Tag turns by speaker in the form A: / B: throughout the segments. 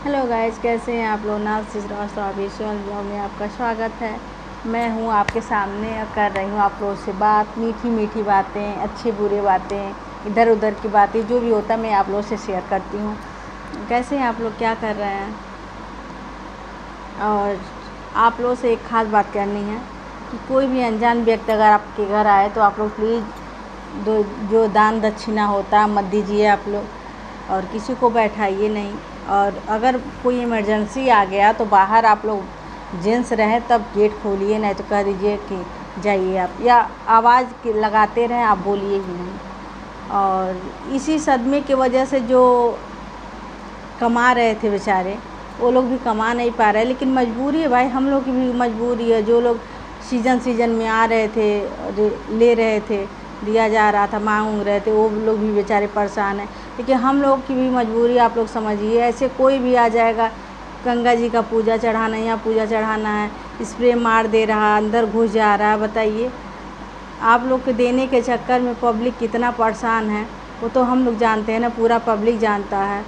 A: Hello guys, कैसे हैं आप लोग। नाज श्रीवास्तव ब्लॉग में आपका स्वागत है। मैं हूं आपके सामने कर रही हूं आप लोगों से बात, मीठी मीठी बातें, अच्छी बुरी बातें, इधर उधर की बातें, जो भी होता है मैं आप लोगों से शेयर करती हूं। कैसे हैं आप लोग, क्या कर रहे हैं। और आप लोगों से एक ख़ास बात करनी है कि कोई भी अनजान व्यक्ति अगर आपके घर आए तो आप लोग प्लीज़ जो दान दक्षिणा होता है मत दीजिए आप लोग, और किसी को बैठाइए नहीं। और अगर कोई इमरजेंसी आ गया तो बाहर आप लोग जेंट्स रहें तब गेट खोलिए, नहीं तो कह दीजिए कि जाइए आप, या आवाज़ लगाते रहें, आप बोलिए ही नहीं। और इसी सदमे की वजह से जो कमा रहे थे बेचारे, वो लोग भी कमा नहीं पा रहे। लेकिन मजबूरी है भाई, हम लोग की भी मजबूरी है। जो लोग सीजन में आ रहे थे, ले रहे थे, दिया जा रहा था, मांग रहे थे, वो लोग भी बेचारे परेशान हैं। लेकिन हम लोग की भी मजबूरी आप लोग समझिए। ऐसे कोई भी आ जाएगा, गंगा जी का पूजा चढ़ाना, यहाँ पूजा चढ़ाना है, स्प्रे मार दे रहा, अंदर घुस जा रहा है। बताइए, आप लोग के देने के चक्कर में पब्लिक कितना परेशान है, वो तो हम लोग जानते हैं ना, पूरा पब्लिक जानता है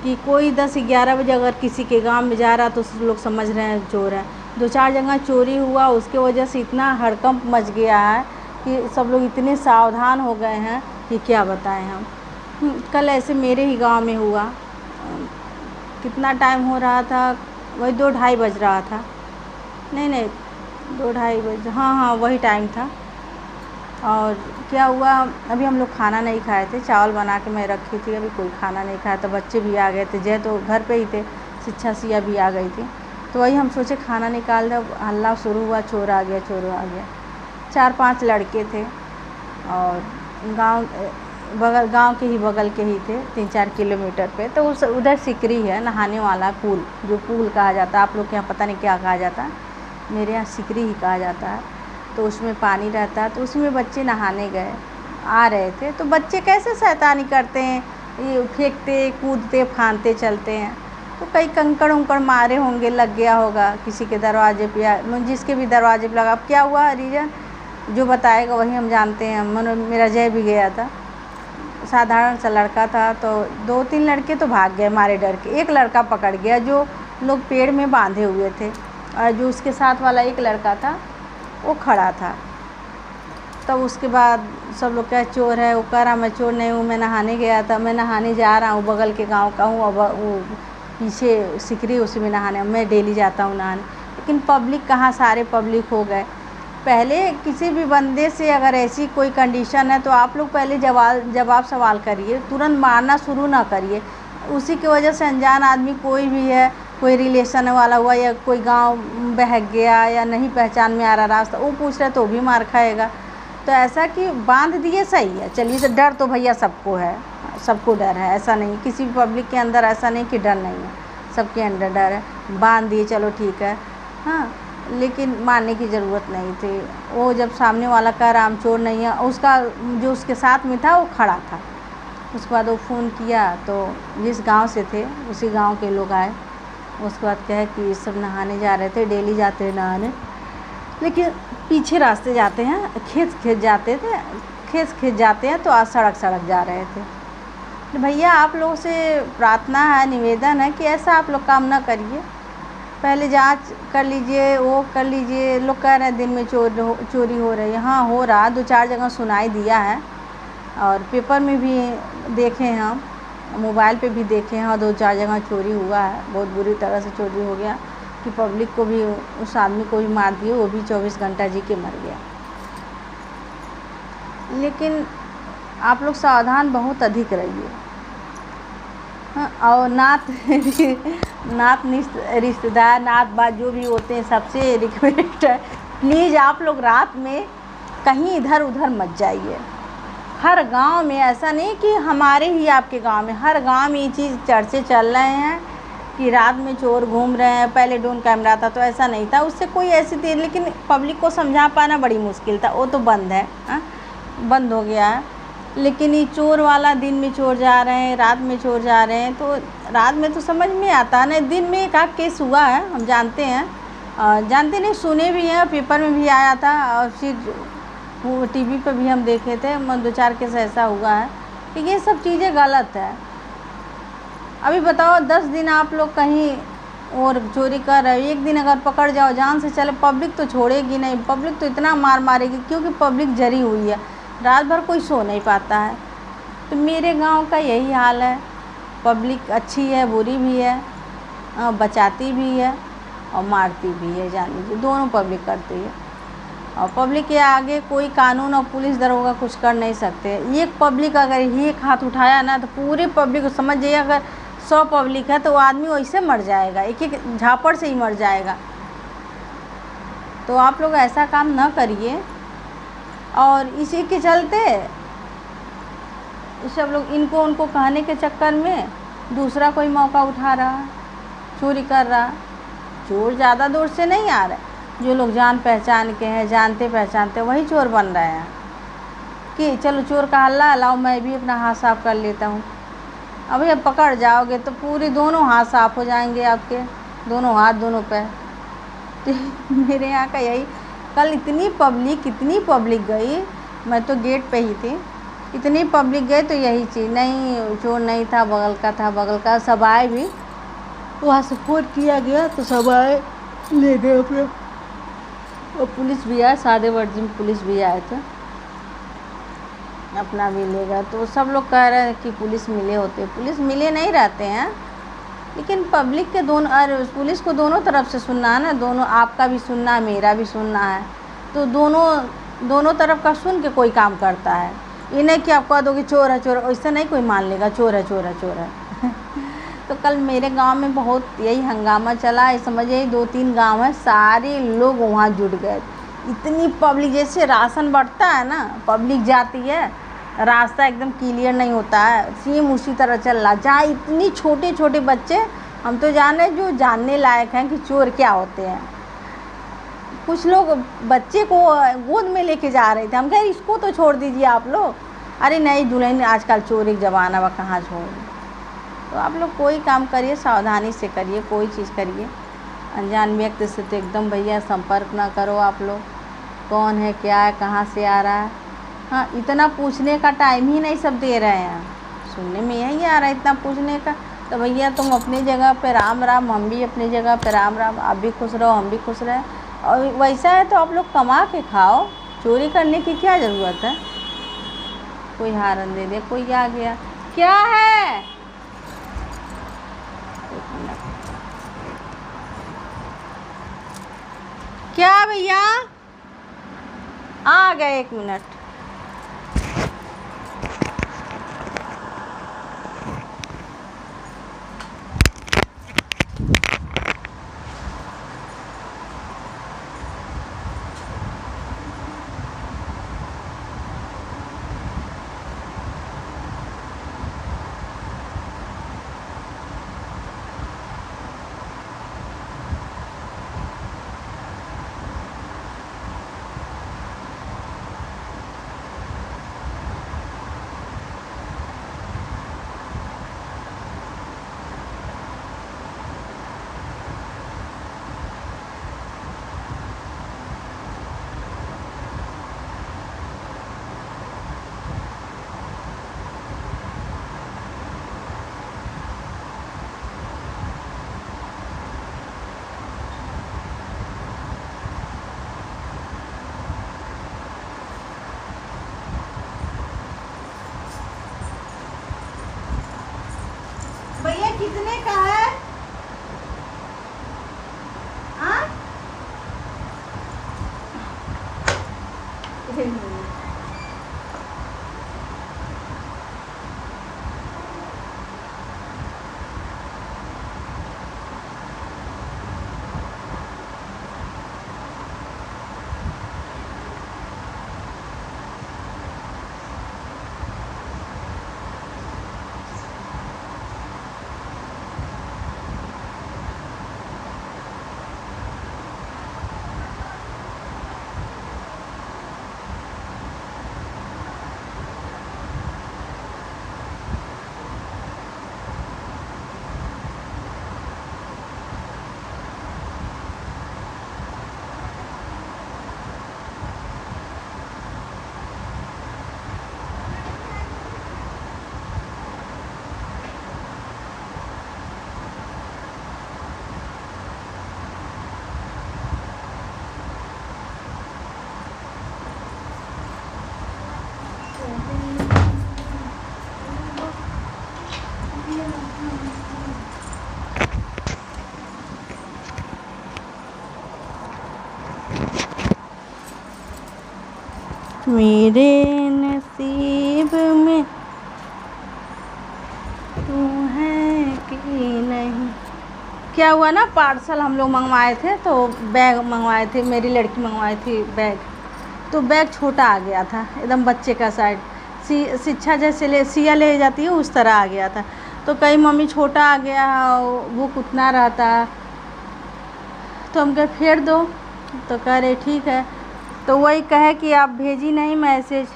A: कि कोई 10-11 बजे अगर किसी के गांव में जा रहा तो लोग समझ रहे हैं चोर है। 2-4 जगह चोरी हुआ, उसके वजह से इतना हड़कंप मच गया है कि सब लोग इतने सावधान हो गए हैं कि क्या बताएं हम। कल ऐसे मेरे ही गांव में हुआ। कितना टाइम हो रहा था, वही 2-2:30 बज रहा था। नहीं 2-2:30 बज, हाँ वही टाइम था। और क्या हुआ, अभी हम लोग खाना नहीं खाए थे, चावल बना के मैं रखी थी, अभी कोई खाना नहीं खाया। तो बच्चे भी आ गए थे, जय तो घर पे ही थे, शिक्षा सिया भी आ गई थी। तो वही हम सोचे खाना निकाल दे, हल्ला शुरू हुआ, चोर आ गया, चोर आ गया। 4-5 लड़के थे और गांव के ही बगल के ही थे, 3-4 किलोमीटर पे। तो उस उधर सिकरी है, नहाने वाला पुल, जो पुल कहा जाता है, आप लोग के यहाँ पता नहीं क्या कहा जाता है, मेरे यहाँ सिकरी ही कहा जाता है। तो उसमें पानी रहता है, तो उसमें बच्चे नहाने गए, आ रहे थे। तो बच्चे कैसे शैतानी करते हैं, ये फेंकते, कूदते, फांदते चलते हैं। तो कई कंकड़ उंकड़ मारे होंगे, लग गया होगा किसी के दरवाजे पे, या जिसके भी दरवाजे पे लगा। अब क्या हुआ रीज़न जो बताएगा वही हम जानते हैं। मेरा जय भी गया था, साधारण सा लड़का था। तो 2-3 लड़के तो भाग गए मारे डर के। एक लड़का पकड़ गया, जो लोग पेड़ में बांधे हुए थे, और जो उसके साथ वाला एक लड़का था वो खड़ा था। तब उसके बाद सब लोग कहे चोर है, वो कह रहा मैं चोर नहीं हूँ, मैं नहाने गया था, मैं नहाने जा रहा हूँ, बगल के गांव का हूँ। अब वो पीछे सिकरी, उसी में नहाने, मैं डेली जाता हूँ नहाने। लेकिन पब्लिक कहाँ, सारे पब्लिक हो गए। पहले किसी भी बंदे से अगर ऐसी कोई कंडीशन है तो आप लोग पहले जवाब सवाल करिए, तुरंत मारना शुरू ना करिए। उसी की वजह से अनजान आदमी कोई भी है, कोई रिलेशन वाला हुआ, या कोई गांव बहक गया, या नहीं पहचान में आ रहा रास्ता, वो पूछ रहे तो भी मार खाएगा। तो ऐसा कि बांध दिए सही है। चलिए, तो डर तो भैया सबको है, सबको डर है, ऐसा नहीं, किसी भी पब्लिक के अंदर ऐसा नहीं कि डर नहीं है, सबके अंदर डर है। बांध दिए, चलो ठीक है, हाँ, लेकिन मारने की ज़रूरत नहीं थी। वो जब सामने वाला कह रहा हम चोर नहीं है, उसका जो उसके साथ में था वो खड़ा था। उसके बाद वो फ़ोन किया, तो जिस गांव से थे उसी गांव के लोग आए। उसके बाद कहे कि सब नहाने जा रहे थे, डेली जाते हैं नहाने, लेकिन पीछे रास्ते जाते हैं, खेत जाते थे, खेत जाते हैं, तो आज सड़क जा रहे थे। तो भैया आप लोगों से प्रार्थना है, निवेदन है कि ऐसा आप लोग काम ना करिए। पहले जांच कर लीजिए, वो कर लीजिए। लोग कह रहे हैं दिन में चोरी हो रही है, हाँ हो रहा, 2-4 जगह सुनाई दिया है, और पेपर में भी देखे हैं हम, मोबाइल पे भी देखे हैं, और 2-4 जगह चोरी हुआ है। बहुत बुरी तरह से चोरी हो गया कि पब्लिक को भी, उस आदमी को भी मार दिए, वो भी 24 घंटा जी के मर गया। लेकिन आप लोग सावधान बहुत अधिक रहिए, हाँ। और नात रिश्तेदार, नात बात जो भी होते हैं, सबसे रिक्वेस्ट है प्लीज़ आप लोग रात में कहीं इधर उधर मत जाइए। हर गांव में, ऐसा नहीं कि हमारे ही आपके गांव में, हर गांव में ये चीज़ चर्चे चल रहे हैं कि रात में चोर घूम रहे हैं। पहले ड्रोन कैमरा था तो ऐसा नहीं था, उससे कोई ऐसी थी, लेकिन पब्लिक को समझा पाना बड़ी मुश्किल था। वो तो बंद है, बंद हो गया है। लेकिन ये चोर वाला, दिन में चोर जा रहे हैं, रात में चोर जा रहे हैं, तो रात में तो समझ में आता है। दिन में एक आध केस हुआ है, हम जानते हैं, जानते नहीं, सुने भी हैं, पेपर में भी आया था, और फिर वो टीवी पे भी हम देखे थे। 2-4 केस ऐसा हुआ है कि ये सब चीज़ें गलत है। अभी बताओ 10 दिन आप लोग कहीं और चोरी कर रहे हो, एक दिन अगर पकड़ जाओ जान से चले, पब्लिक तो छोड़ेगी नहीं, पब्लिक तो इतना मार मारेगी, क्योंकि पब्लिक जरी हुई है, रात भर कोई सो नहीं पाता है। तो मेरे गांव का यही हाल है, पब्लिक अच्छी है बुरी भी है, बचाती भी है और मारती भी है, जान लीजिए दोनों पब्लिक करती है। और पब्लिक के आगे कोई कानून और पुलिस दरोगा कुछ कर नहीं सकते। एक पब्लिक अगर एक हाथ उठाया ना तो पूरे पब्लिक को समझ जाइए, अगर 100 पब्लिक है तो वो आदमी वैसे मर जाएगा, एक एक झापड़ से ही मर जाएगा। तो आप लोग ऐसा काम ना करिए। और इसी के चलते सब लोग इनको उनको कहने के चक्कर में दूसरा कोई मौका उठा रहा, चोरी कर रहा। चोर ज़्यादा दूर से नहीं आ रहे, जो लोग जान पहचान के हैं, जानते पहचानते, वही चोर बन रहे हैं कि चलो चोर का हल्ला लाओ मैं भी अपना हाथ साफ कर लेता हूँ। अभी अब पकड़ जाओगे तो पूरे दोनों हाथ साफ हो जाएंगे आपके, दोनों हाथ दोनों पैर। तो मेरे यहाँ का यही, कल इतनी पब्लिक गई, मैं तो गेट पे ही थी, इतनी पब्लिक गई तो यही चीज़ नहीं, चोर नहीं था, बगल का था, बगल का। सब आए भी, वहाँ से फ़ोन किया गया तो सब आए ले गए अपने, और पुलिस भी आए, सादे वर्दी में पुलिस भी आए थे, अपना भी ले गया। तो सब लोग कह रहे हैं कि पुलिस मिले होते, पुलिस मिले नहीं रहते हैं, लेकिन पब्लिक के दोनों, अरे पुलिस को दोनों तरफ से सुनना है ना, दोनों, आपका भी सुनना है मेरा भी सुनना है, तो दोनों तरफ का सुन के कोई काम करता है। ये नहीं कि आप कह दो कि चोर है, वैसे नहीं कोई मान लेगा चोर है। तो कल मेरे गांव में बहुत यही हंगामा चला, समझिए 2-3 गांव है, सारे लोग वहाँ जुट गए। इतनी पब्लिक, जैसे राशन बढ़ता है ना, पब्लिक जाती है, रास्ता एकदम क्लियर नहीं होता है, सेम उसी तरह चल रहा। जहाँ इतनी छोटे छोटे बच्चे, हम तो जाने जो जानने लायक हैं कि चोर क्या होते हैं। कुछ लोग बच्चे को गोद में लेके जा रहे थे, हम कहे इसको तो छोड़ दीजिए आप लोग, अरे नहीं दुल्हन आजकल चोरी का ज़माना वह कहाँ छोड़। तो आप लोग कोई काम करिए सावधानी से करिए, कोई चीज़ करिए, अनजान व्यक्ति से तो एकदम भैया संपर्क ना करो। आप लोग कौन है, क्या है, कहाँ से आ रहा है, हाँ इतना पूछने का टाइम ही नहीं सब दे रहे हैं। सुनने में यही आ रहा है इतना पूछने का। तो भैया तुम अपनी जगह पे राम राम, हम भी अपनी जगह पे राम राम, आप भी खुश रहो हम भी खुश रहें। और वैसा है तो आप लोग कमा के खाओ, चोरी करने की क्या ज़रूरत है। कोई हारन दे दे, कोई आ गया, क्या है, क्या भैया आ गए, 1 मिनट। मेरे नसीब में तू है कि नहीं। क्या हुआ ना, पार्सल हम लोग मंगवाए थे तो बैग मंगवाए थे, मेरी लड़की मंगवाई थी बैग, तो बैग छोटा आ गया था एकदम बच्चे का साइज, शिक्षा जैसे सिया ले जाती है उस तरह आ गया था। तो कहीं मम्मी छोटा आ गया, वो कितना रहता, तो हम कहे फेर दो, तो कह रहे ठीक है। तो वही कहे कि आप भेजी नहीं मैसेज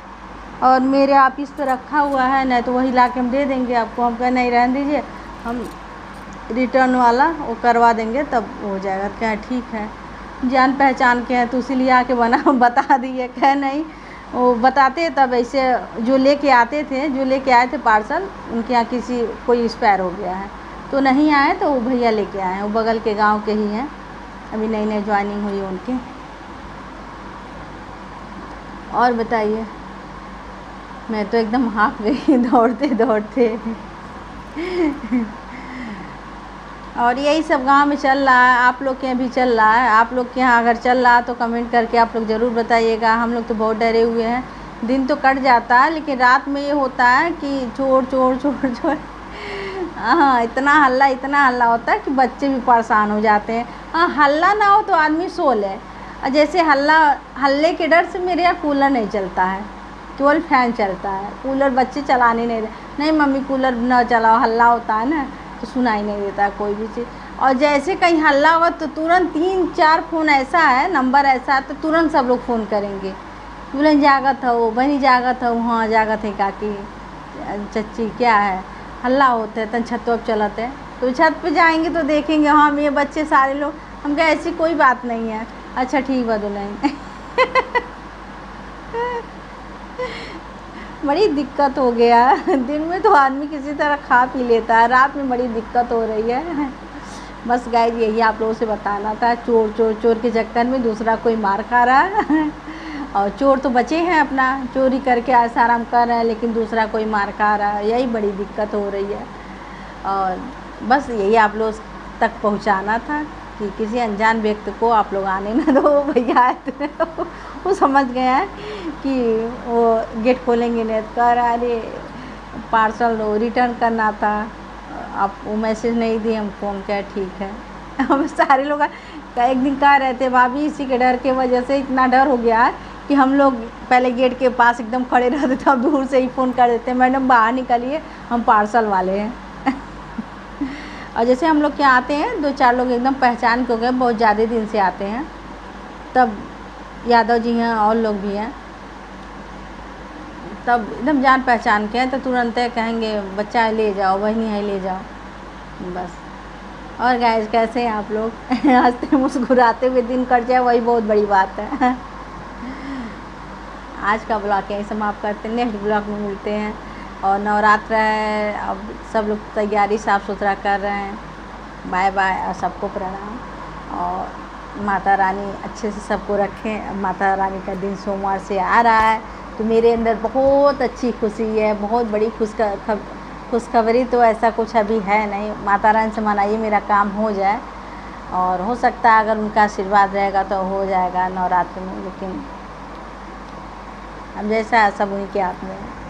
A: और मेरे ऑफिस पे रखा हुआ है, नहीं तो वही ला के हम दे देंगे आपको। हम कहे नहीं रहने दीजिए, हम रिटर्न वाला वो करवा देंगे तब हो जाएगा। तो कहे ठीक है, जान पहचान के हैं तो इसीलिए आके बता दिए। कहे नहीं, वो बताते तब ऐसे जो लेके आते थे, जो लेके आए थे पार्सल, उनके यहाँ किसी कोई एक्सपायर हो गया है तो नहीं आए, तो वो भैया लेके आए हैं, वो बगल के गांव के ही हैं, अभी नई नई ज्वाइनिंग हुई उनकी। और बताइए, मैं तो एकदम हाफ गई दौड़ते दौड़ते। और यही सब गांव में चल रहा है, आप लोग के यहाँ भी चल रहा है। आप लोग के यहाँ अगर चल रहा तो कमेंट करके आप लोग ज़रूर बताइएगा। हम लोग तो बहुत डरे हुए हैं। दिन तो कट जाता है लेकिन रात में ये होता है कि चोर चोर चोर चोर, हाँ इतना हल्ला होता है कि बच्चे भी परेशान हो जाते हैं। हाँ, हल्ला ना हो तो आदमी सो ले। और जैसे हल्ले के डर से मेरे यहाँ कूलर नहीं चलता है, केवल फैन चलता है। कूलर बच्चे चलाने नहीं नहीं मम्मी कूलर न चलाओ, हल्ला होता है ना तो सुनाई नहीं देता कोई भी चीज़। और जैसे कहीं हल्ला हुआ तो तुरंत 3-4 फ़ोन ऐसा है, नंबर ऐसा है, तो तुरंत सब लोग फ़ोन करेंगे, बोलें जागत हो बहनी, जागत हो, हाँ जागत है काकी, चच्ची क्या है, हल्ला होता है। तन छत पर चलते हैं तो छत पे जाएंगे तो देखेंगे हाँ ये बच्चे सारे लोग। हम कहे ऐसी कोई बात नहीं है, अच्छा ठीक है दुल्हन। बड़ी दिक्कत हो गया। दिन में तो आदमी किसी तरह खा पी लेता है, रात में बड़ी दिक्कत हो रही है। बस गाइस यही आप लोगों से बताना था। चोर चोर चोर के चक्कर में दूसरा कोई मार खा रहा है और चोर तो बचे हैं, अपना चोरी करके ऐसा आराम कर रहे हैं, लेकिन दूसरा कोई मार खा रहा है, यही बड़ी दिक्कत हो रही है। और बस यही आप लोग तक पहुंचाना था कि किसी अनजान व्यक्ति को आप लोग आने ना दो। भैया आए थे वो समझ गए हैं कि वो गेट खोलेंगे नहीं, कर अरे पार्सल रिटर्न करना था, आप वो मैसेज नहीं दिए हमको। हम क्या ठीक है। हम सारे लोग एक दिन कह रहे थे भाभी इसी के डर के वजह से इतना डर हो गया है कि हम लोग पहले गेट के पास एकदम खड़े रहते थे, अब दूर से ही फ़ोन कर देते मैडम बाहर निकलिए हम पार्सल वाले हैं। और जैसे हम लोग क्या आते हैं 2-4 लोग एकदम पहचान के हो गए, बहुत ज़्यादा दिन से आते हैं, तब यादव जी हैं और लोग भी हैं, तब एकदम जान पहचान के हैं तो तुरंत कहेंगे बच्चा ले जाओ, बहनी है ले जाओ बस। और गाइस कैसे हैं आप लोग? हंसते मुस्कुराते हुए दिन कट जाए वही बहुत बड़ी बात है। आज का ब्लॉग यहीं समाप्त करते हैं, नेक्स्ट ब्लॉग में मिलते हैं। और नवरात्र है, अब सब लोग तैयारी साफ़ सुथरा कर रहे हैं। बाय बाय और सबको प्रणाम। और माता रानी अच्छे से सबको रखें। माता रानी का दिन सोमवार से आ रहा है तो मेरे अंदर बहुत अच्छी खुशी है, बहुत बड़ी खुशखबरी तो ऐसा कुछ अभी है नहीं। माता रानी से मनाइए मेरा काम हो जाए, और हो सकता है अगर उनका आशीर्वाद रहेगा तो हो जाएगा नवरात्र में, लेकिन अब जैसा सब उनके हाथ में है।